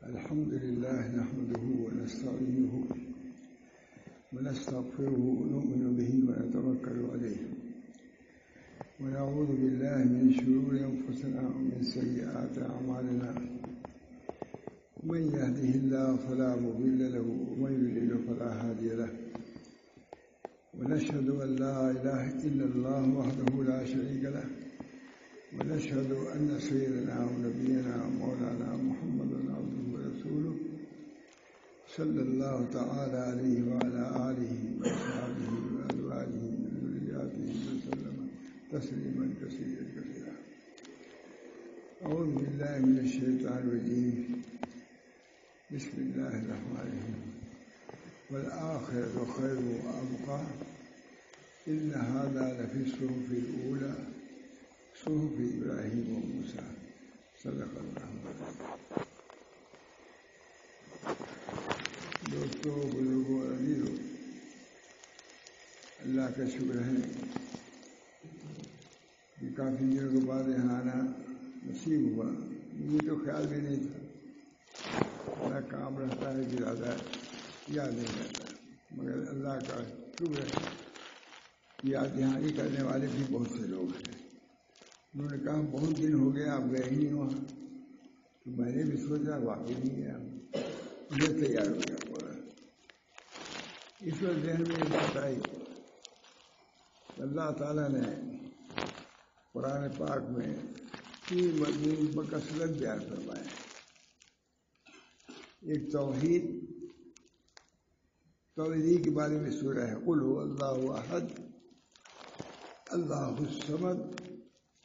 الحمد لله نحمده ونستعينه ونستغفره ونؤمن به ونتوكل عليه ونعوذ بالله من شرور أنفسنا ومن سيئات أعمالنا من يهده الله فلا مضل له ومن يضلل فلا هادي له ونشهد أن لا إله إلا الله وحده لا شريك له ونشهد أن سيدنا ونبينا ومولانا محمد عبده ورسوله صلى الله تعالى عليه وعلى آله وأصحابه وأزواجه وذرياته وسلم تسليما كثيرا كثيرا. أعوذ بالله من الشيطان الرجيم. بسم الله الرحمن الرحيم. والآخرة خير وأبقى إن هذا لفي الصحف الأولى صحف إبراهيم وموسى. صدق اللہ العظیم. دوستوں، بزرگوں اور عزیزوں، اللہ کا شکر ہے کہ کافی دنوں کے بعد یہاں آنا نصیب ہوا. مجھے تو خیال بھی نہیں تھا، بڑا کام رہتا ہے کہ زیادہ یاد نہیں رہتا، مگر اللہ کا شکر ہے کہ یاد دہانی کرنے والے بھی بہت سے لوگ ہیں. انہوں نے کہا بہت دن ہو گئے آپ گئے ہی نہیں وہاں، تو میں نے بھی سوچا واقعی نہیں گیا. مجھے تیار ہو گیا پورا. اس وقت ذہن میں یہ بات آئی کہ اللہ تعالیٰ نے قرآن پاک میں 3 مضمون بکثرت بیان فرمائے. ایک توحید کے بارے میں سورہ ہے قل هو اللہ احد اللہ الصمد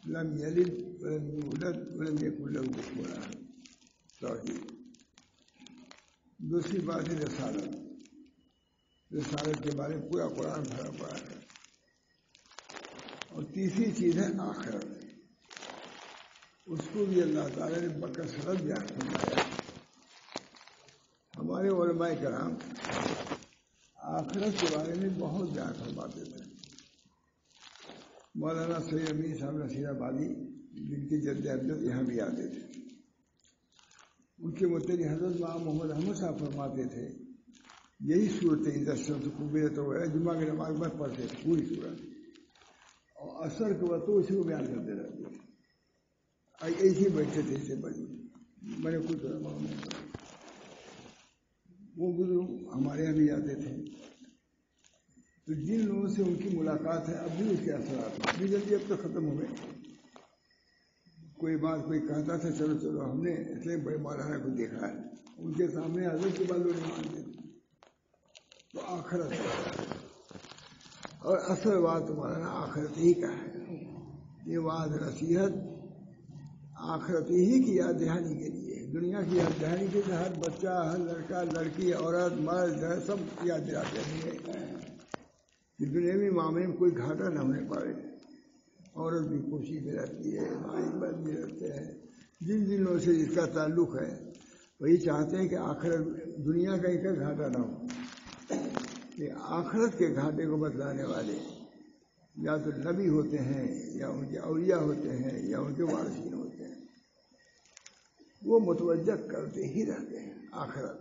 لم یلد ولم یولد ولم یکن له کفوا احد. توحید. دوسری بات ہے رسالت کے بارے میں پورا قرآن بھرا پڑا ہے. اور تیسری چیز ہے آخرت. اس کو بھی اللہ تعالیٰ نے بکثرت بیان فرمایا. ہمارے علماء کرام آخرت کے بارے میں بہت بیان فرماتے تھے. مولانا سید امین صاحب نصیر آبادی جن کے جد اجداد یہاں بھی آتے تھے، ان کے متعلق حضرت امام محمد احمد صاحب فرماتے تھے یہی صورت الشمس کورت تو جمعہ کی نماز میں پڑھتے تھے پوری صورت، اور اثر کے وقت اسی کو بیان کرتے رہتے تھے. ایسے بیٹھتے تھے اسے بڑی میں نے کچھ وہ گرو ہمارے یہاں بھی آتے تھے. تو جن لوگوں سے ان کی ملاقات ہے اب بھی اس کے اثرات ہیں. ابھی جلدی اب تو ختم ہو گئے. کوئی بات کوئی کہتا تھا چلو چلو ہم نے اتنے بڑے مولانا کو دیکھا ہے، ان کے سامنے حضرت کے بعد لوگ نہیں مانتے. تو آخرت اور اصل بات مولانا آخرت ہی کا ہے. یہ وعد نصیحت آخرت ہی کی یاد دہانی کے لیے. دنیا کی یاد دہانی کے لیے ہر بچہ، ہر لڑکا، لڑکی، عورت، مرد سب یاد دلاتے ہیں کہ دنیاوی معاملے میں کوئی گھاٹا نہ ہونے پائے. عورت بھی خوشی میں رہتی ہے، بھائی بہن بھی رہتے ہیں. جن لوگوں سے اس کا تعلق ہے وہی چاہتے ہیں کہ آخرت دنیا کا ایک گھاٹا نہ ہو. کہ آخرت کے گھاٹے کو بتلانے والے یا تو نبی ہوتے ہیں یا ان کے اولیاء ہوتے ہیں یا ان کے وارثین ہوتے ہیں. وہ متوجہ کرتے ہی رہتے ہیں آخرت.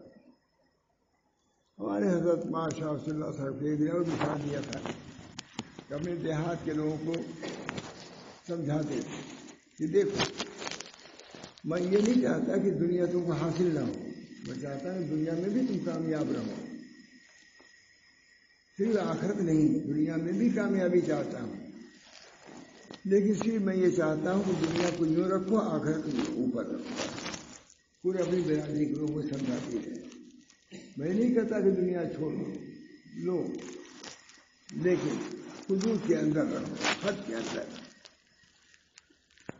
ہمارے حضرت ماشاء صلی اللہ علیہ وسلم ایک دن اور مثال دیا تھا کہ اپنے دیہات کے لوگوں کو سمجھاتے تھے کہ دیکھو میں یہ نہیں چاہتا کہ دنیا تم کو حاصل نہ ہو، میں چاہتا ہوں دنیا میں بھی تم کامیاب رہو. صرف آخرت نہیں، دنیا میں بھی کامیابی چاہتا ہوں، لیکن صرف میں یہ چاہتا ہوں کہ دنیا کو یوں رکھو، آخرت کو اوپر رکھو. پورے اپنی برادری کے لوگوں کو سمجھاتی ہے. میں نہیں کہتا کہ دنیا چھوڑ لو، لیکن حدود کے اندر رہو، حد کے اندر.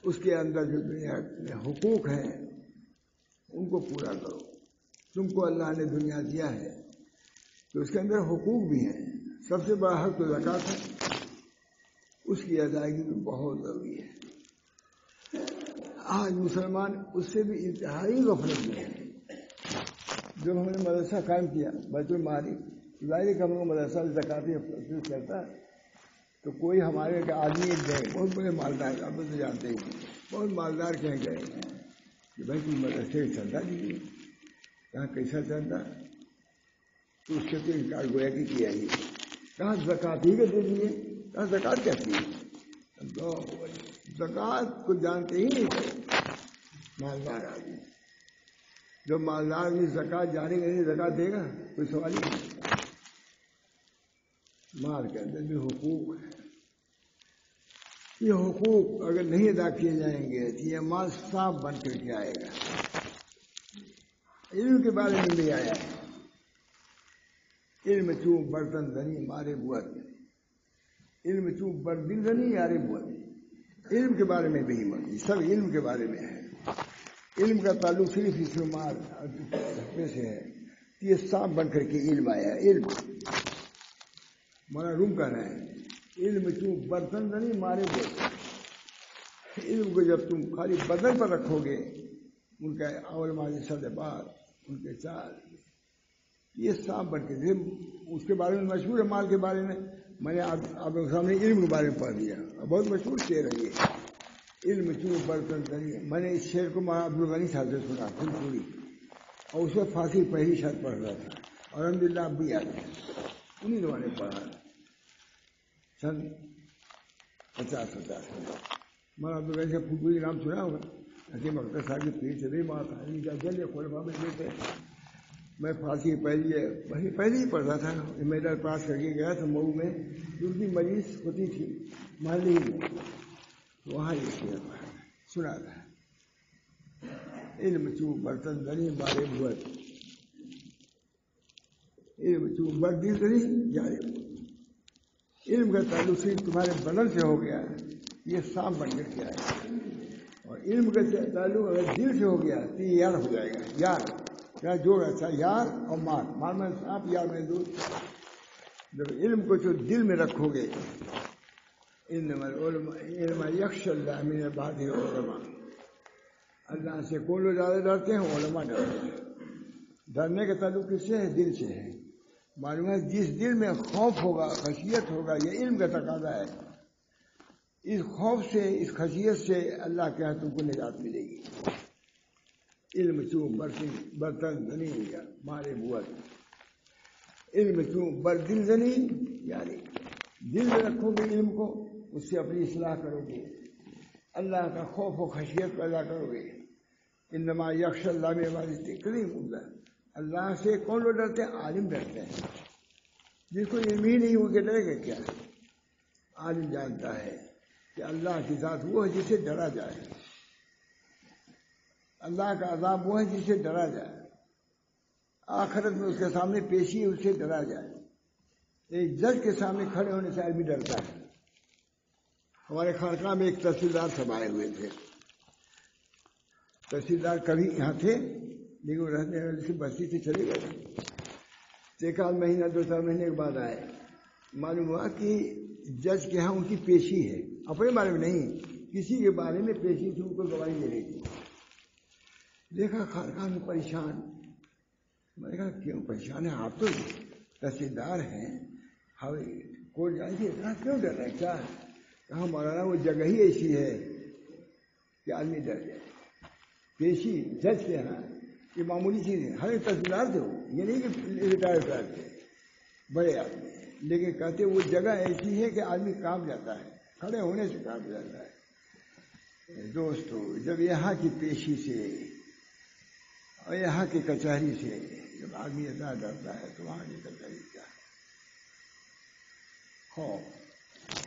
اس کے اندر جو دنیا میں حقوق ہیں ان کو پورا کرو. تم کو اللہ نے دنیا دیا ہے تو اس کے اندر حقوق بھی ہیں. سب سے بڑا حق تو زکوٰۃ ہے، اس کی ادائیگی بھی بہت ضروری ہے. آج مسلمان اس سے بھی انتہائی غفلت میں ہے. جب ہم نے مدرسہ قائم کیا بیت المال، ظاہر کہ ہم لوگ مدرسہ زکوٰۃ کرتا ہے تو کوئی ہمارے آدمی گئے بہت بڑے مالدار، آپ تو جانتے ہی بہت مالدار کہیں گئے کہ بھائی تم مدرسے کا چندہ دیجیے. کہاں کیسا چندہ؟ تو اس سے تو انکار گویا کہ کیا ہی. کہاں زکوٰۃ ہی کے دے دیے. کہاں زکوٰۃ کہتی ہے؟ زکوٰۃ کو جانتے ہی نہیں تھے مالدار آدمی. جب مالدار آدمی زکوٰۃ جانے گا نہیں زکوٰۃ دے گا؟ کوئی سوال ہی نہیں. مال کے اندر بھی حقوق ہے. یہ حقوق اگر نہیں ادا کیے جائیں گے تو یہ مال صاف بن کر کے آئے گا. علم کے بارے میں بھی آیا ہے، علم چوں برتن زنی مارے بوت، علم چوں بردل زنی یارے بوت. علم کے بارے میں بھی سب علم کے بارے میں ہے. علم کا تعلق صرف استعمال سے ہے. یہ صاف بن کر کے علم آیا ہے. علم مولانا روم کہہ رہے ہیں علم چوں برتن زنی مارے بوت. علم کو جب تم خالی بدن پر رکھو گے، ان کا اول ماضی صد بار ان کے چال یہ صاف بن کے اس کے بارے میں مشہور ہے. مال کے بارے میں نے آپ کے سامنے علم کے بارے میں پڑھ دیا، بہت مشہور شعر ہے یہ. علم چوں برتن زنی. میں نے اس شعر کو مولانا عبدالغنی صاحب سے سنا پھول پوری، اور اس وقت فارسی پہلی شرط پڑھ رہا تھا، اور الحمدللہ اب بھی یاد ہے. انہیں لوگوں نے پڑھا سن 50 مولانا عبدالغنی سے پھول پوری نام سنا ہوگا. حکیم اختر صاحب کی پیر سے بھی بات ہے جلد خلفاء میں دیتے. میں فارسی پہلے ہی پڑھتا تھا. میڈل پاس کر کے گیا تھا مئو میں، ان کی مجلس ہوتی تھی محلے میں، وہاں یہ شعر سنا تھا. علم چوں برتن زنی مارے بوت، علم چوں بردل زنی یارے بوت. علم کا تعلق صرف تمہارے بدن سے ہو گیا، یہ صاف بن کر کے آئے گا. اور علم کا تعلق اگر دل سے ہو گیا تو یہ یار ہو جائے گا. یار جو اچھا یار اور مار میں آپ یار میں دور. جب علم کو جو دل میں رکھو گے، علم یخش اللہ من عبادہ العلماء. اللہ سے کون لوگ زیادہ ڈرتے ہیں؟ علماء ڈرتے ہیں. ڈرنے کا تعلق کس سے ہے؟ دل سے ہے. معلوم ہے جس دل میں خوف ہوگا، خشیت ہوگا، یہ علم کا تقاضا ہے. اس خوف سے، اس خشیت سے اللہ کے ہاں تم کو نجات ملے گی. علم چوں برتن زنی مارے بوت، علم چوں بردل زنی یاری. دل میں رکھو گے علم کو، اس سے اپنی اصلاح کرو گے، اللہ کا خوف و خشیت پیدا کرو گے. انما یخش اللہ من عبادہ العلماء. اللہ سے کون لوگ ڈرتے ہیں؟ عالم ڈرتے ہیں. جس کو علم ہی نہیں ہو کے ڈرے گا کیا؟ عالم جانتا ہے کہ اللہ کی ذات وہ ہے جسے ڈرا جائے، اللہ کا عذاب وہ ہے جسے ڈرا جائے، آخرت میں اس کے سامنے پیشی اس سے ڈرا جائے. ایک جج کے سامنے کھڑے ہونے سے آدمی ڈرتا ہے. ہمارے خانقاہ میں ایک تحصیلدار سب آئے ہوئے تھے. تحصیلدار کبھی یہاں تھے لیکن وہ رہنے والی بستی سے چلے گئے. ایک آدھ مہینہ 2-4 مہینے کے بعد آئے. معلوم ہوا کہ جج کے ہاں ان کی پیشی ہے، اپنے بارے میں نہیں، کسی کے بارے میں پیشی تھی، ان کو گواہی دے رہی تھی. دیکھا خانقاہ میں پریشان. میں نے کہا کیوں پریشان ہیں؟ آپ تو تحصیلدار ہیں، کورٹ جائیں گے، اتنا کیوں ڈر رہے ہیں؟ کیا کہا مولانا وہ جگہ ہی ایسی ہے کہ آدمی ڈر جائے. پیشی جج کے یہاں یہ معمولی چیز ہے. ہر ایک تحصیلدار تھے، یہ نہیں کہ ریٹائر تھے، بڑے آدمی ہیں، لیکن کہتے وہ جگہ ایسی ہے کہ آدمی کانپ جاتا ہے، کھڑے ہونے سے کانپ جاتا ہے. دوستو جب یہاں کی پیشی سے اور یہاں کی کچہری سے جب آدمی اتنا ڈرتا ہے تو وہاں کی کچہری کیا ہے؟ خوف.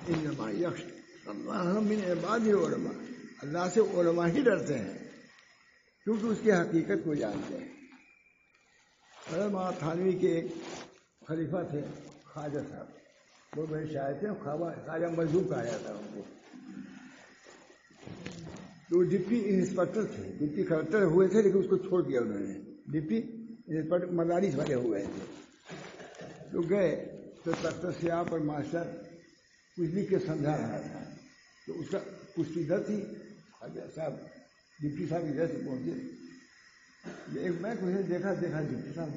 انما یخش اللہ من عبادہ العلماء. اللہ سے علماء ہی ڈرتے ہیں کیونکہ اس کی حقیقت کو جانتے ہیں. علماء تھانوی کے ایک خلیفہ تھے خواجہ صاحب، وہ بڑے شاعر تھے. خواجہ مظلوم کہا جاتا ان کو. تو ڈپٹی انسپکٹر تھے، ڈپٹی کلکٹر ہوئے تھے لیکن اس کو چھوڑ دیا انہوں نے. ڈپٹی انسپکٹر مدارس والے ہوئے تھے. تو گئے تو تخت سیاہ پر ماسٹر کچھ لکھ کے سمجھا رہا تھا. تو اس کا کچھ کی ادھر تھی، خواجہ صاحب ڈپٹی صاحب ادھر سے پہنچے. میں کچھ دیکھا ڈپٹی صاحب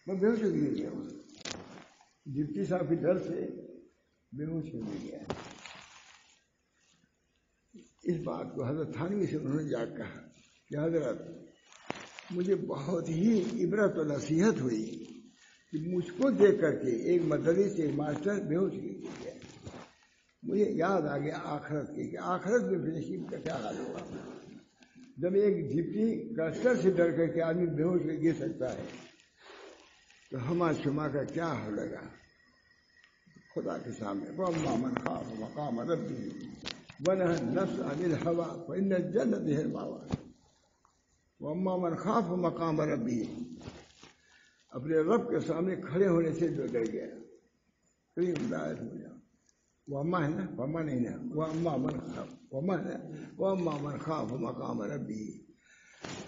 میں بے ہوش ہو گیا. ڈپٹی صاحب کے ڈر سے بے ہوش ہو گیا. اس بات کو حضرت تھانوی سے انہوں نے جا کہا کہ حضرت مجھے بہت ہی عبرت و نصیحت ہوئی کہ مجھ کو دیکھ کر کے ایک مدرس ایک ماسٹر بے ہوش ہو گیا. مجھے یاد آ گیا آخرت کی کہ آخرت میں پیشی کا کیا حال ہوگا. جب ایک ڈپٹی کلکٹر سے ڈر کر کے آدمی بے ہوش گر سکتا ہے تو ہما شما کا کیا ہو لگا خدا کے سامنے. وَأَمَّا مَنْ خَافَ مَقَامَ رَبِّهِ ونهى النفس عن الهوى فإن الجنة هي المأوى وأما من خاف مقام ربه اپنے رب کے سامنے کھڑے ہونے سے جو ڈر گیا کہیں ہدایت ہو جائے وَأَمَّا ہے نا وَأَمَّا نہیں نا وَأَمَّا من خاف وَأَمَّا ہے وَأَمَّا من خاف مقام ربه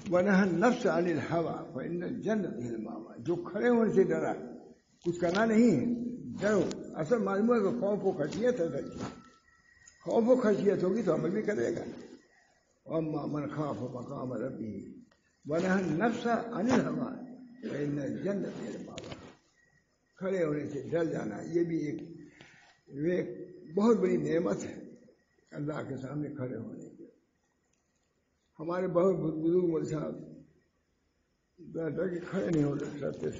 وَنَهَى النَّفْسَ عَنِ الْهَوَى فَإِنَّ الْجَنَّةَ هِيَ الْمَأْوَى جو کھڑے ہونے سے ڈرا کچھ کرنا نہیں ہے ڈرو اصل معلوم ہے کہ خوف و خشیت ہے خوف و خشیت ہوگی تو عمل بھی کرے گا وَأَمَّا مَنْ خَافَ مَقَامَ رَبِّهِ وَنَهَى النَّفْسَ عَنِ الْهَوَى فَإِنَّ الْجَنَّةَ هِيَ الْمَأْوَى کھڑے ہونے سے ڈر جانا یہ بھی ایک بہت بڑی نعمت ہے اللہ کے سامنے کھڑے ہونے کی ہمارے بہت بزرگ مولوی صاحب ڈر کے کھڑے نہیں ہو سکتے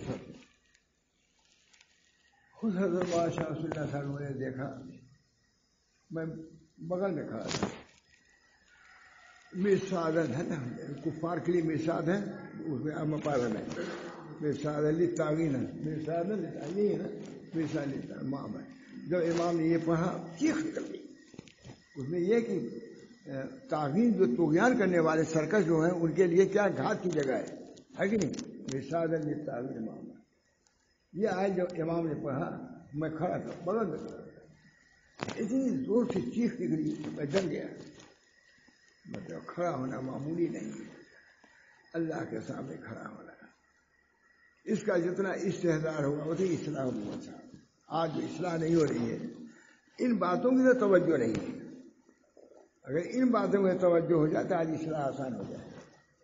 خود حضرت شاہ صلی اللہ صاحب نے دیکھا میں بغل میں کھڑا تھا مرصادن ہے نا کفار کے لیے مرصاد ہے اس میں مقابلہ میں مرصاد علی تعین ہے مرصادن یہ ہے نا مرصاد علی امام ہے جب امام نے یہ پڑھا چیخ نکل گئی اس میں یہ کہ تعین جو طغیان کرنے والے سرکش جو ہیں ان کے لیے کیا گھاٹ کی جگہ ہے کہ نہیں مرصاد علی تعین امام ہے یہ آئے جو امام نے پڑھا میں کھڑا تھا بغل میں کھڑا تھا اتنی زور سے چیخ نکلی میں ڈر گیا مطلب کھڑا ہونا معمولی نہیں اللہ کے سامنے کھڑا ہونا اس کا جتنا استحضار ہوگا اتنی اصلاح ہوا تھا آج جو اصلاح نہیں ہو رہی ہے ان باتوں کی تو توجہ نہیں ہے اگر ان باتوں میں توجہ ہو جائے تو آج اصلاح آسان ہو جائے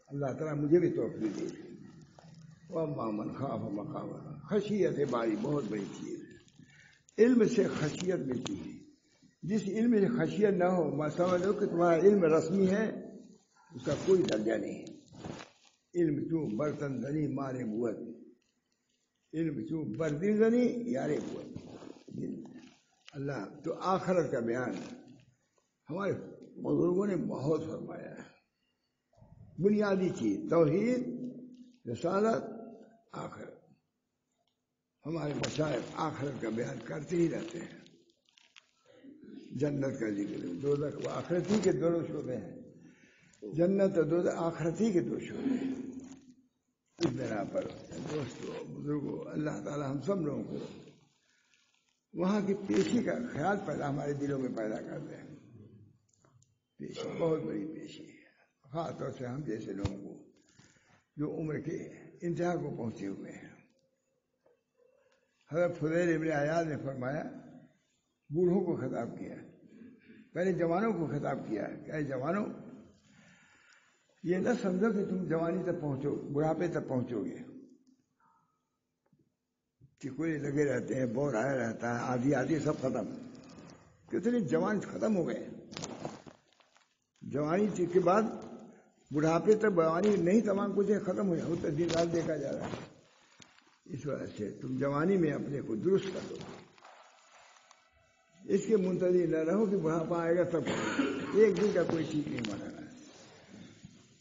اللہ تعالیٰ مجھے بھی توفیق دے وَأَمَّا مَنْ خَافَ مَقَامَ خشیت باری بہت بڑی چیز ہے علم سے خشیت ملتی ہے جس علم سے خشیت نہ ہو میں سمجھ لو کہ تمہارا علم رسمی ہے اس کا کوئی درجہ نہیں ہے علم تو برتن زنی مارے بوت علم تو بردن زنی یارے بوت اللہ تو آخرت کا بیان ہمارے بزرگوں نے بہت فرمایا ہے بنیادی چیز توحید رسالت آخرت ہمارے مشائخ آخرت کا بیان کرتے ہی رہتے ہیں جنت کا ذکر دوزخ و آخرتی کے دونوں شعبے ہیں جنت اور دوزخ آخرتی کے دو شعبے ہیں اس بنا پر دوستو بزرگوں اللہ تعالی ہم سب لوگوں کو وہاں کی پیشی کا خیال پیدا ہمارے دلوں میں پیدا کر دیں پیشی بہت بڑی پیشی ہے خاص طور سے ہم جیسے لوگوں کو جو عمر کے انتہا کو پہنچے ہوئے ہیں حضرت فضیل ابن عیاض نے فرمایا بوڑھوں کو خطاب کیا پہلے جوانوں کو خطاب کیا کہ اے جوانوں یہ نہ سمجھو کہ تم جوانی تک پہنچو بڑھاپے تک پہنچو گے کہ کوئی لگے رہتے ہیں بور آیا رہتا ہے آدھی سب ختم کتنے جوان ختم ہو گئے جوانی کے بعد بڑھاپے تک جوانی نہیں تمام کچھ ختم ہو جائے وہ تو دن رات دیکھا جا رہا ہے اس وجہ سے تم جوانی میں اپنے کو درست کر دو اس کے منتظر نہ رہو کہ بڑھاپا آئے گا تب ایک دن کا کوئی چیز نہیں بنانا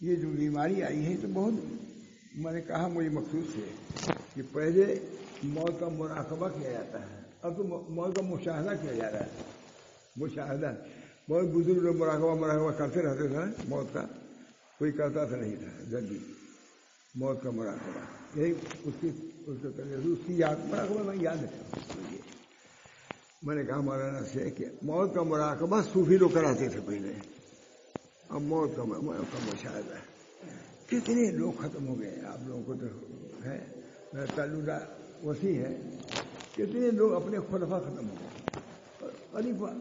یہ جو بیماری آئی ہے تو بہت میں نے کہا مجھے مخصوص ہے کہ پہلے موت کا مراقبہ کیا جاتا ہے اب تو موت کا مشاہدہ کیا جا رہا ہے مشاہدہ بہت بزرگ لوگ مراقبہ کرتے رہتے تھے موت کا کوئی کرتا تھا نہیں تھا جلدی موت کا مراقبہ یہی اس کی یاد مراقبہ میں یاد ہے میں نے کہا مولانا سے کہ موت کا مراقبہ صوفی لوگ کراتے تھے پہلے اب موت کا مشاہدہ ہے کتنے لوگ ختم ہو گئے آپ لوگوں کو تو ہے میرا تعلق وسیع ہے کتنے لوگ اپنے خلفاء ختم ہو گئے خلیفہ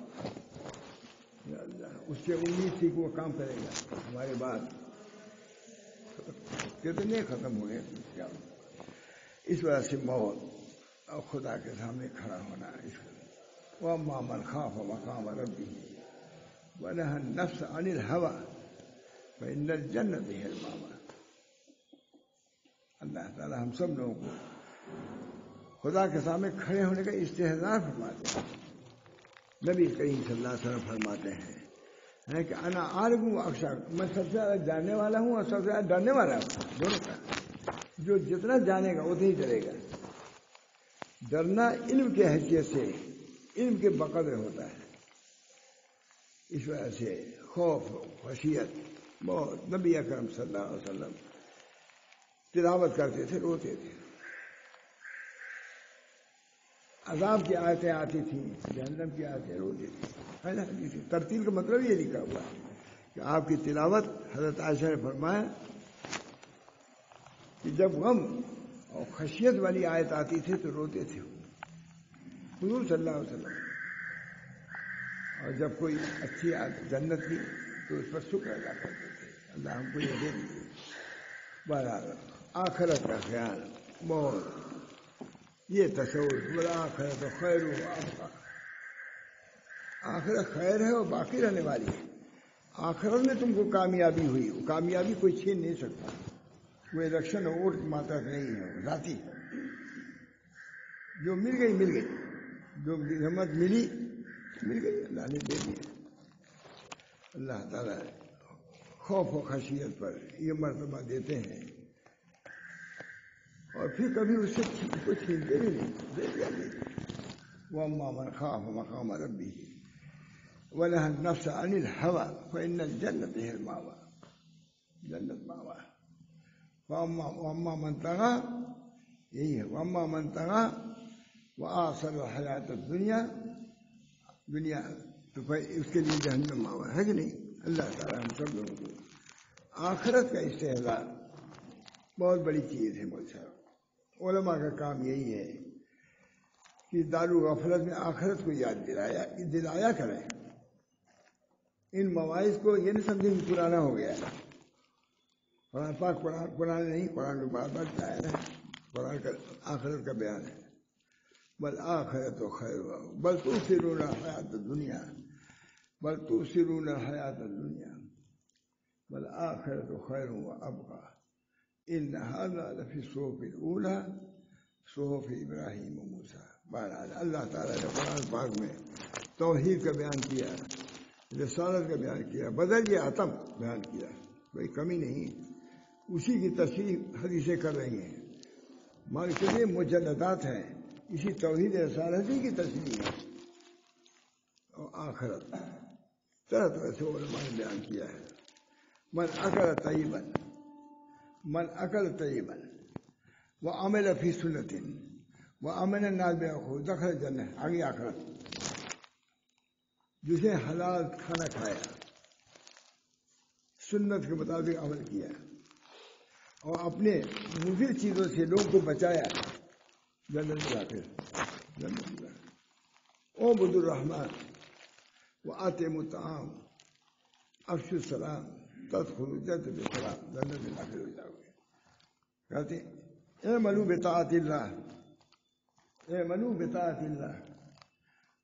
اس سے امید تھی کہ وہ کام کرے گا ہمارے بعد کتنے ختم ہو گئے اس وجہ سے موت اور خدا کے سامنے کھڑا ہونا اس وَأَمَّا مَنْ خَافَ مَقَامَ رَبِّهِ وَنَهَى النَّفْسَ عَنِ الْهَوَى فَإِنَّ الْجَنَّةَ هِيَ الْمَأْوَى اللہ تعالی ہم سب لوگوں کو خدا کے سامنے کھڑے ہونے کا استحضار فرماتے ہیں نبی کریم صلی اللہ علیہ وسلم فرماتے ہیں کہ انا عالم و اخشى میں سب سے زیادہ جاننے والا ہوں اور سب سے زیادہ ڈرنے والا ہوں دونوں کا جو جتنا جانے گا اتنا ہی ڈرے گا ڈرنا علم کی حیثیت سے علم کے بقدر ہوتا ہے اس وجہ سے خوف خشیت بہت نبی اکرم صلی اللہ علیہ وسلم تلاوت کرتے تھے، روتے تھے. عذاب کی آیتیں آتی تھیں، جہنم کی آیتیں روتے تھے، ہے نا. ترتیل کا مطلب یہ لکھا ہوا ہے کہ آپ کی تلاوت حضرت عائشہ نے فرمایا کہ جب غم اور خشیت والی آیت آتی تھی تو روتے تھے حضور صلی اللہ علیہ وسلم، اور جب کوئی اچھی آیت جنت کی تو اس پر شکر ادا کرتے تھے، اللہ ہم کو یہ دے دیجیے. بہرحال آخرت کا خیال بہت، یہ تصور بڑا آخرت خیر و ابقا، آخرت خیر ہے اور باقی رہنے والی ہے. آخرت میں تم کو کامیابی ہوئی، وہ کامیابی کوئی چھین نہیں سکتا، وہ الیکشن ووٹ ماتا نہیں ہے، وہ ذاتی ہے. جو مل گئی مل گئی، جو رحمت ملی مل گئی، اللہ نے دے دی. اللہ تعالیٰ خوف و خشیت پر یہ مرتبہ دیتے ہیں اور پھر کبھی اس سے کو چھینتے بھی نہیں، دے دیا. وَأَمَّا مَنْ خَافَ مَقَامَ رَبِّهِ وَنَهَى النَّفْسَ عَنِ الْهَوَىٰ فَإِنَّ الْجَنَّةَ هِيَ الْمَأْوَىٰ. جنت ماوا. وَأَمَّا مَنْ طَغَىٰ، یہی ہے، وَأَمَّا مَنْ طَغَىٰ وَآثَرَ الْحَيَاةَ الدُّنْيَا، دنیا تو اس کے لیے جہنم ماوا ہے کہ نہیں. اللہ تعالیٰ ہم سب لوگوں کو آخرت کا استحضار بہت بڑی چیز ہے. بہت سارا علماء کا کام یہی ہے کہ دارالغفلت میں آخرت کو یاد دلایا کریں. ان مواعظ کو یہ نہیں سمجھیں کہ پرانا ہو گیا ہے. قرآن پاک قرآن نہیں، قرآن کو بار بار بتایا ہے، قرآن کا آخرت کا بیان ہے. بل آخرت و خیر بل تؤثرون الحیات الدنیا، بل تؤثرون الحیات الدنیا بل آخرت و خیر و ابقا ان هذا لفی الصحف الاولی صحف ابراہیم و موسیٰ. بہرحال اللہ تعالیٰ نے قرآن پاک میں توحید کا بیان کیا، رسالت کا بیان کیا، بدل یہ عتم بیان کیا، کوئی کمی نہیں. اسی کی تشریح حدیثیں کر رہی ہیں. مان کے لیے مجلدات ہیں، اسی توحید رسالت ہی کی تشریح ہے. اور آخرت طرح طرح سے علماء نے بیان کیا ہے. من اکل طیبا وعمل فی سنت وامن الناس بخود دخل الجنہ. آگے آخرت، جسے حلال کھانا کھایا، سنت کے مطابق عمل کیا اور اپنے مضر چیزوں سے لوگوں کو بچایا، جنت داخل. اعبدوا الرحمن وآتموا الطعام افشوا السلام تدخلوا الجنة بسلام. جنت میں داخل ہو جاؤ گے. کہتے اعملوا بطاعت اللہ، اعملوا بطاعت اللہ.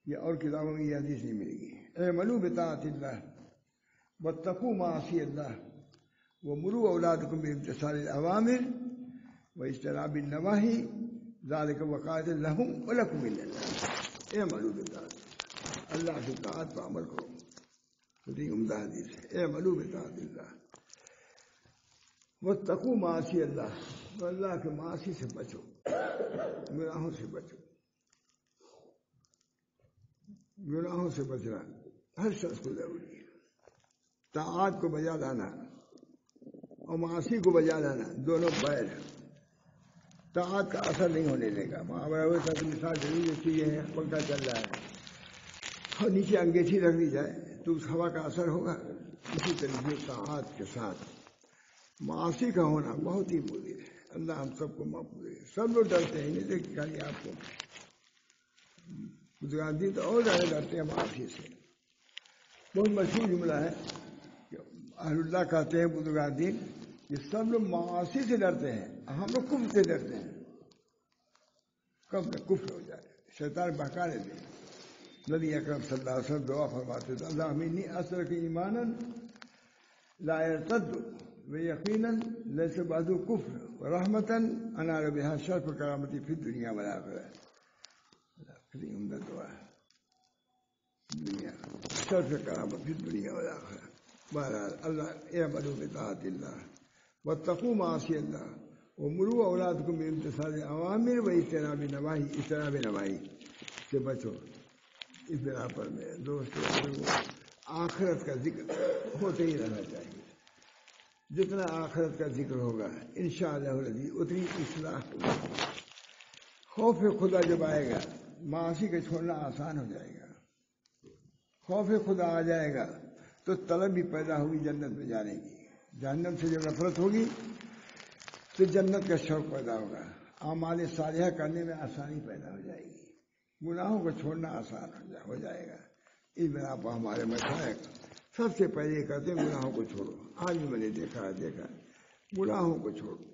یہ اور کتابوں میں یہ حدیث نہیں ملے گی. اعملوا بطاعت اللہ واتقوا معاصی اللہ ومروا اولادکم بامتثال الاوامر واجتناب النواہی ذالک وقائد لہم ولکم من اللہ. اعملوا بطاعت اللہ کی طاعت پر عمل کرو. بڑی عمدہ حدیث ہے. اعملوا بطاعت اللہ واتقوا معاصی اللہ، اللہ کے معاصی سے بچو، گناہوں سے بچو. گناہوں سے بچنا ہر شخص کو ضروری ہے. طاعات کو بجا لانا اور معاصی کو بجا لانا دونوں بیر ہیں. طاعت کا اثر نہیں ہونے دے گا. مثال ضرور جیسی یہ ہے، پنکھا چل رہا ہے اور نیچے انگیٹھی رکھ دی جائے تو اس ہوا کا اثر ہوگا. اسی طریقے طاعات کے ساتھ معاصی کا ہونا بہت ہی بری ہے. اللہ ہم سب کو محفوظ ہے. سب لوگ ڈرتے ہیں، نہیں دیکھ خالی آپ کو. بزرگان تو اور زیادہ ڈرتے ہیں معاصی سے. بہت مشہور جملہ ہے کہ اہل اللہ کہتے ہیں بزرگان دین کہ سب لوگ معاصی سے ڈرتے ہیں، ہم لوگ کفر سے ڈرتے ہیں. کب نہ کفر ہو جائے، شیطان بہکا لیتے ہیں. نبی اکرم صلی اللہ علیہ وسلم دعا فرماتے تھے اللہم انی اسألک ایمانا لا یرتد ویقینا لیس بعدہ کفر ورحمتا انال بہا شرف کرامتی فی الدنیا والآخرہ. کتنی عمدہ دعا ہے. دنیا شرف کرامت فی الدنیا والآخرہ. بہرحال اللہ اعملوا بطاعت اللہ واتقوا معاصی اللہ ومروا اولادکم بامتثال اوامر واجتناب نواہی. اجتناب نواہی سے بچو. اس بنا پر میں دوستوں آخرت کا ذکر ہوتے ہی رہنا چاہیے. جتنا آخرت کا ذکر ہوگا انشاءاللہ العزیز اتنی اصلاح ہوگی. خوف خدا جب آئے گا معاصی کا چھوڑنا آسان ہو جائے گا. خوف خدا آ جائے گا تو طلب بھی پیدا ہوگی جنت میں جانے کی. جہنم سے جب نفرت ہوگی تو جنت کا شوق پیدا ہوگا. اعمال صالحہ کرنے میں آسانی پیدا ہو جائے گی. گناہوں کو چھوڑنا آسان ہو جائے گا. اس بنا پر ہمارے مشائخ سب سے پہلے کہتے ہیں گناہوں کو چھوڑو. آج بھی میں نے دیکھا گناہوں کو چھوڑو.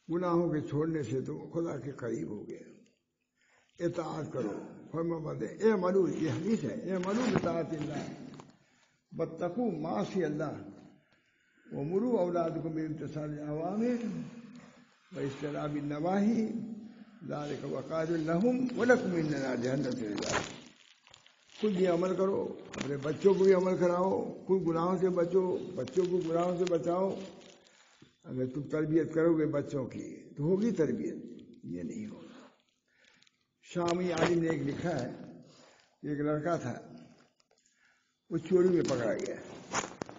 گناہوں کے چھوڑنے سے تو خدا کے قریب ہو گئے. اطاعت کرو. اے ملو یہ حدیث ہے. اے ملو اطاعت اللہ بتقو معاصی اللہ ومروا اولادکم بامتثال الاوامر واجتناب النواہی ذلک وقار لهم ولکم اننا جہنم سے نجات. خود بھی عمل کرو, اپنے بچوں کو بھی عمل کراؤ. خود گناہوں سے بچو, بچوں کو گناہوں سے بچاؤ. اگر تم تربیت کرو گے بچوں کی تو ہوگی تربیت. یہ نہیں ہوگا. شامی عالم نے ایک لکھا ہے, ایک لڑکا تھا وہ چوری میں پکڑا گیا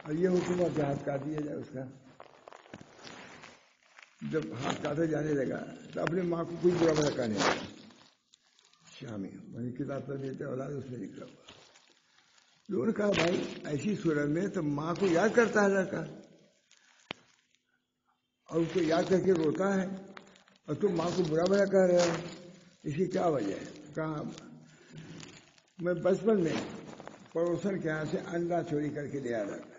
اور یہ حکومت ہاتھ کاٹ دیا جائے اس کا. جب ہاتھ کاٹے جانے لگا تو اپنے ماں کو کوئی برا بھلا کہنے لگا. شامی وہی کتاب پر دیتے اولاد اس میں لکھا ہوا. لوگوں نے کہا بھائی ایسی صورت میں تو ماں کو یاد کرتا ہے لڑکا اور اس کو یاد کر کے روتا ہے اور تم ماں کو برا بھلا کہہ رہے ہو, اس کی کیا وجہ ہے؟ کہا میں بچپن میں پڑوسن کے یہاں سے انڈا چوری کر کے لے آ رہا تھا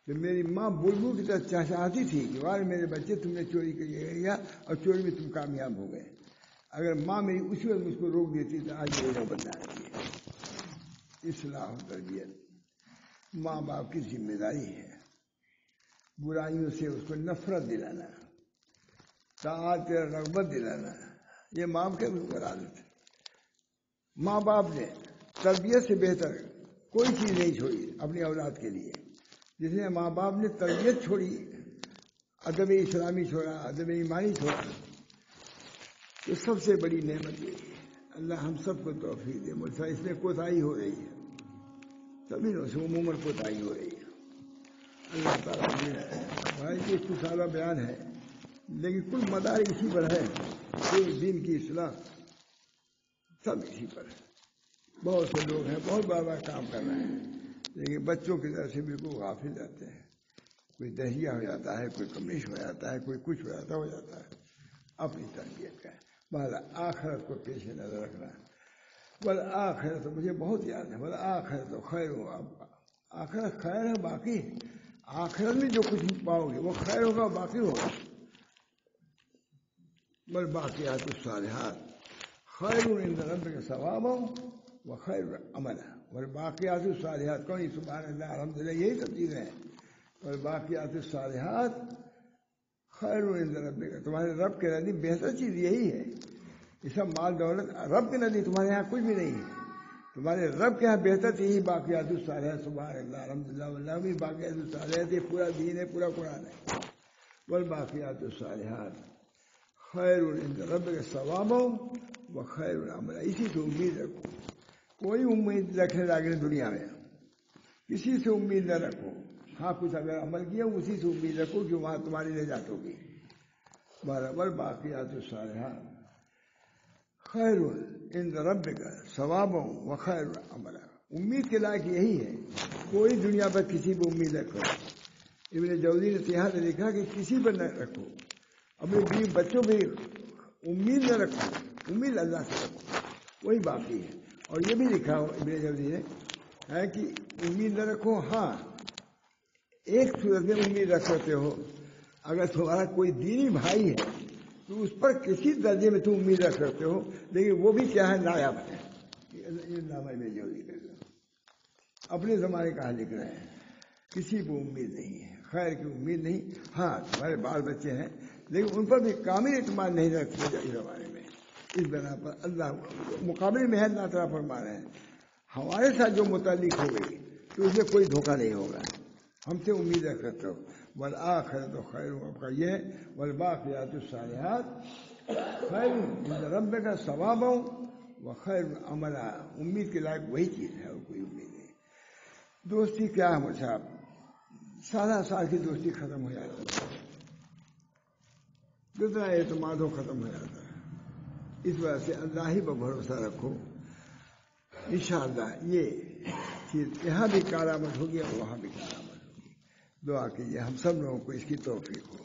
تو میری ماں بلبل کی طرح چاہتی تھی کہ والے میرے بچے تم نے چوری کر گیا اور چوری میں تم کامیاب ہو گئے. اگر ماں میری اسی وقت مجھ کو روک دیتی تو آج میرا بننا ہے. اصلاح و تربیت ماں باپ کی ذمہ داری ہے. برائیوں سے اس کو نفرت دلانا, طاعت رغبت دلانا, یہ ماں کے عادت ہے. ماں باپ نے تربیت سے بہتر کوئی چیز نہیں چھوڑی اپنی اولاد کے لیے. جس نے ماں باپ نے تربیت چھوڑی, ادب اسلامی چھوڑا, ادب ایمانی چھوڑا, تو سب سے بڑی نعمت یہ ہے. اللہ ہم سب کو توفیق دے. مجھ سے اس میں کوتاہی ہو رہی ہے, سبھی لوگوں سے عموماً کوتاہی ہو رہی ہے. اللہ تعالیٰ بھائی کی سالہ بیان ہے لیکن کل مدار اسی پر ہے. کوئی دین کی اصلاح سب اسی پر ہے. بہت سے لوگ ہیں بہت بڑا کام کر رہے ہیں لیکن بچوں کی طرف سے بالکل غافل رہتے ہیں. کوئی دہیہ ہو جاتا ہے, کوئی کمیش ہو جاتا ہے, کوئی کچھ ہو جاتا ہے. اپنی تربیت کا بہت آخرت کو پیش نظر رکھنا. بل آخرت مجھے بہت یاد ہے. بل آخرت تو خیر ہو. آخرت خیر ہے, باقی آخرت میں جو کچھ پاؤ گے وہ خیر ہوگا, باقی ہوگا. بل باقیات الصالحات خیر عند ربک ثوابا و خیر عملا. بل باقیات الصالحات کون؟ سبحان اللہ الحمدللہ, یہی سب چیزیں ہیں. بل باقیات الصالحات خیر عند ربک, تمہارے رب کے نزدیک بہتر چیز یہی ہے. یہ سب مال دولت رب کے نزدیک تمہارے یہاں کچھ بھی نہیں ہے. تمہارے رب کے یہاں بہتر یہی باقیات الصالحات. سبحان اللہ الحمدللہ واللہ بھی باقیات الصالحات. یہ پورا دین ہے, پورا قرآن ہے. والباقیات الصالحات خیر عند ربک ثوابا و خیر عملا. اسی سے امید رکھو. کوئی امید رکھنے لگے دنیا میں کسی سے امید نہ رکھو. ہاں کچھ اگر عمل کیا اسی سے امید رکھو کہ وہاں تمہاری نجات ہوگی. والباقیات الصالحات خیر عند ربک ثوابا و خیر عملا. امید کے لائق یہی ہے. کوئی دنیا پر کسی پر امید رکھو. ابن جوزی نے یہاں سے لکھا کہ کسی پر نہ رکھو. اپنے بیوی بچوں پہ امید نہ رکھو, امید اللہ سے رکھو, وہی باقی ہے. اور یہ بھی لکھا ہو ابن جوزی نے ہے کہ امید نہ رکھو. ہاں ایک صورت میں امید رکھ سکتے ہو, اگر تمہارا کوئی دینی بھائی ہے تو اس پر کسی درجے میں تم امید رکھ سکتے ہو, لیکن وہ بھی کیا ہے, نایاب ہے. یہ نام میں جوزی کر لو. اپنے زمانے کا لکھ رہے ہیں. کسی کو امید نہیں ہے, خیر کی امید نہیں. ہاں تمہارے بال بچے ہیں لیکن ان پر بھی کامل اعتماد نہیں رکھتے اس زمانے میں. اس بنا پر اللہ مقابلے میں ہے. اللہ تعالیٰ فرما رہے ہیں ہمارے ساتھ جو متعلق ہو گئی تو اس میں کوئی دھوکہ نہیں ہوگا. ہم سے امید رکھ سکتے ہو. والآخرۃ خیر, آپ کا یہ والباقیات الصالحات خیر عند ربک ثوابا و خیر عملا. امید کے لائق وہی چیز ہے اور کوئی امید نہیں. دوستی کیا ہے مجھے آپ، سارا سال کی دوستی ختم ہو جاتی ہے، کتنا اعتماد ہو ختم ہو جاتا ہے۔ اس وجہ سے اللہ ہی پر بھروسہ رکھو، انشاءاللہ یہ چیز یہاں بھی کارآمد ہوگی اور وہاں بھی کارآمد ہوگی۔ دعا کیجیے ہم سب لوگوں کو اس کی توفیق ہو۔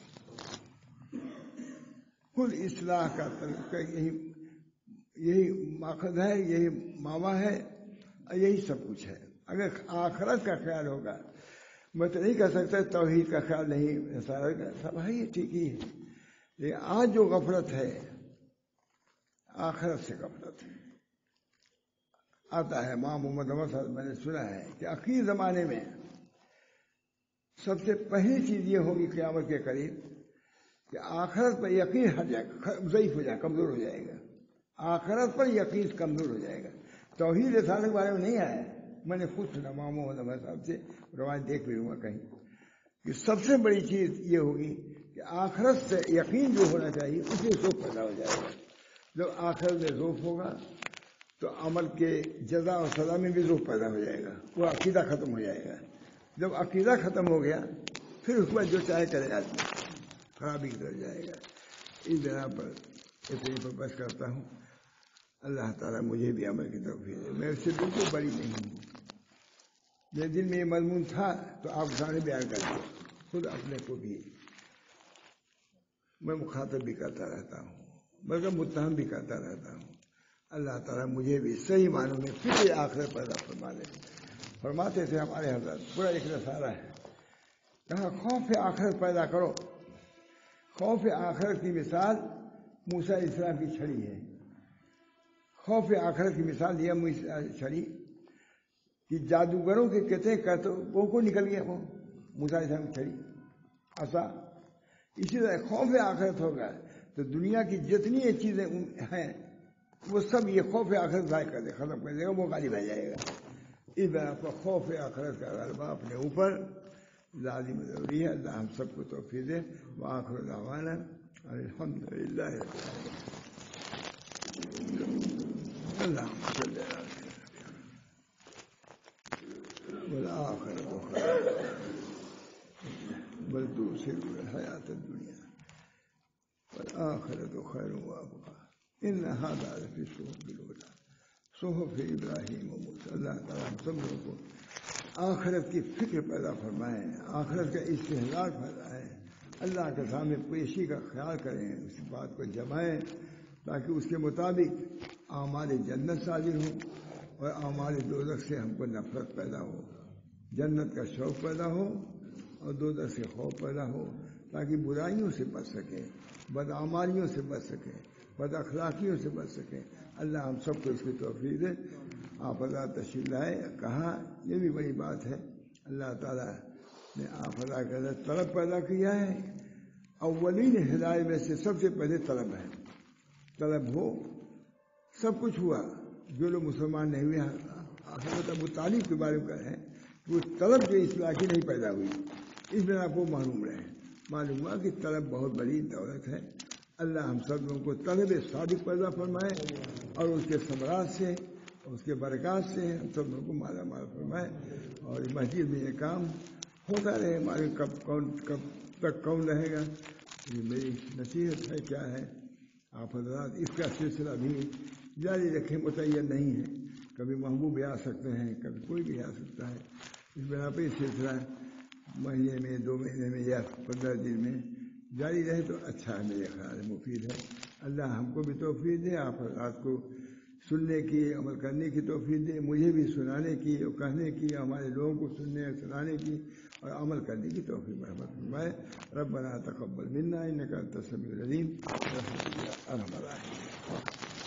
کل اصلاح کا طریقہ یہی ماخذ ہے، یہی ماوا ہے، اور یہی سب کچھ ہے۔ اگر آخرت کا خیال ہوگا، میں تو نہیں کہہ سکتا توحید کا خیال نہیں، سب ہے یہ ٹھیک ہی ہے، لیکن آج جو غفلت ہے آخرت سے غفلت ہے۔ آتا ہے امام محمد عمر صاحب، میں نے سنا ہے کہ آخری زمانے میں سب سے پہلی چیز یہ ہوگی قیامت کے قریب کہ آخرت پر یقین ہٹ جائے گا، ضعیف ہو جائے گا، کمزور ہو جائے گا۔ آخرت پر یقین کمزور ہو جائے گا۔ توحید رسالت کے بارے میں نہیں آیا، میں نے خود سنا امام محمد عمر صاحب سے، روایت دیکھ بھی ہوں گا کہیں، کہ سب سے بڑی چیز یہ ہوگی کہ آخرت سے یقین جو ہونا چاہیے اس سے ذوق پیدا ہو جائے گا۔ جب آخرت میں ذوق ہوگا تو عمل کے جزا اور سزا میں بھی ذوق پیدا ہو جائے گا، وہ عقیدہ ختم ہو جائے گا۔ جب عقیدہ ختم ہو گیا پھر اس میں جو چاہے کرے آدمی، خرابی کی طرف جائے گا۔ اس بنا پر اتنی پر بس کرتا ہوں۔ اللہ تعالیٰ مجھے بھی عمل کی توفیق دے، میں اس سے بالکل بری نہیں ہوں۔ میرے دل میں یہ مضمون تھا تو آپ سامنے بیان کر دیا، خود اپنے کو بھی میں مخاطب بھی کرتا رہتا ہوں، بلکہ متہم بھی کرتا رہتا ہوں۔ اللہ تعالیٰ مجھے بھی صحیح معنوں میں فکر آخرت پیدا فرما لے۔ فرماتے تھے ہمارے حضرت، پورا ایک رسالہ ہے، کہا خوف آخرت پیدا کرو۔ خوف آخرت کی مثال موسیٰ علیہ السلام کی چھڑی ہے۔ خوف آخرت کی مثال دیا چھڑی کہ جادوگروں کے کہتے کرتوتوں کو نکل گیا وہ موسیٰ علیہ السلام کی چھڑی عصا۔ اسی طرح خوف آخرت ہوگا تو دنیا کی جتنی یہ چیزیں ہیں وہ سب یہ خوف آخرت ضائع کر دے، ختم کر دے گا، وہ غالب آ جائے گا۔ اس بنا پر خوف آخرت کا غلبہ اپنے اوپر لازم ضروری ہے۔ اللہ ہم سب کو توفیق دے۔ وآخر دعوانا الحمدللہ رب العالمین۔ اللہم صلی علی والآخرۃ خیر بل تؤثرون الحیاۃ الدنیا والآخرۃ خیر وابقیٰ ان ھذا لفی الصحف الاولی صحف ابراہیم و موسیٰ۔ اللہ تعالیٰ ہم سب لوگوں کو آخرت کی فکر پیدا فرمائیں، آخرت کا استحضار فرمائیں، اللہ کے سامنے پیشی کا خیال کریں، اس بات کو جمائیں تاکہ اس کے مطابق اعمال جنت صادر ہوں اور اعمال دوزخ سے ہم کو نفرت پیدا ہو، جنت کا شوق پیدا ہو اور دوزخ سے خوف پیدا ہو، تاکہ برائیوں سے بچ سکیں، بدعمالیوں سے بچ سکیں، بد اخلاقیوں سے بچ سکیں۔ اللہ ہم سب کو اس کی توفیق دے۔ آپ حضرات تشریف لائے، کہا یہ بھی بڑی بات ہے، اللہ تعالیٰ نے آپ حضرات کے اندر طلب پیدا کیا ہے۔ اولین ہدایت میں سے سب سے پہلے طلب ہے، طلب ہو سب کچھ ہوا۔ جو لوگ مسلمان نہیں ہوئے، حضرت ابو طالب کے بارے میں کہیں وہ طلب جو اصلاح کی نہیں پیدا ہوئی، اس میں آپ کو معلوم رہے، معلوم ہوا کہ طلب بہت بڑی دولت ہے۔ اللہ ہم سب لوگوں کو طلب صادق پیدا فرمائے اور اس کے ثمرات سے، اس کے برکات سے ہم سب لوگوں کو مالا مال فرمائے، اور مسجد میں یہ کام ہوتا رہے۔ ہمارے کب تک کون رہے گا، یہ میری نصیحت ہے۔ کیا ہے آپ حضرات اس کا سلسلہ بھی جاری رکھیں، متعین نہیں ہے، کبھی محبوب بھی آ سکتے ہیں، کبھی کوئی بھی آ سکتا ہے۔ اس بنا پہ یہ سلسلہ مہینے میں، 2 مہینے میں یا 15 دن میں جاری رہے تو اچھا ہے، میرے خیال میں مفید ہے۔ اللہ ہم کو بھی توفیق دے، آپ حضرات کو سننے کی، عمل کرنے کی توفیق دے، مجھے بھی سنانے کی اور کہنے کی، ہمارے لوگوں کو سننے اور سنانے کی اور عمل کرنے کی توفیق رحمت فرمائے۔ ربنا تقبل منا انک انت السمیع العلیم برحمتک یا ارحم الراحمین۔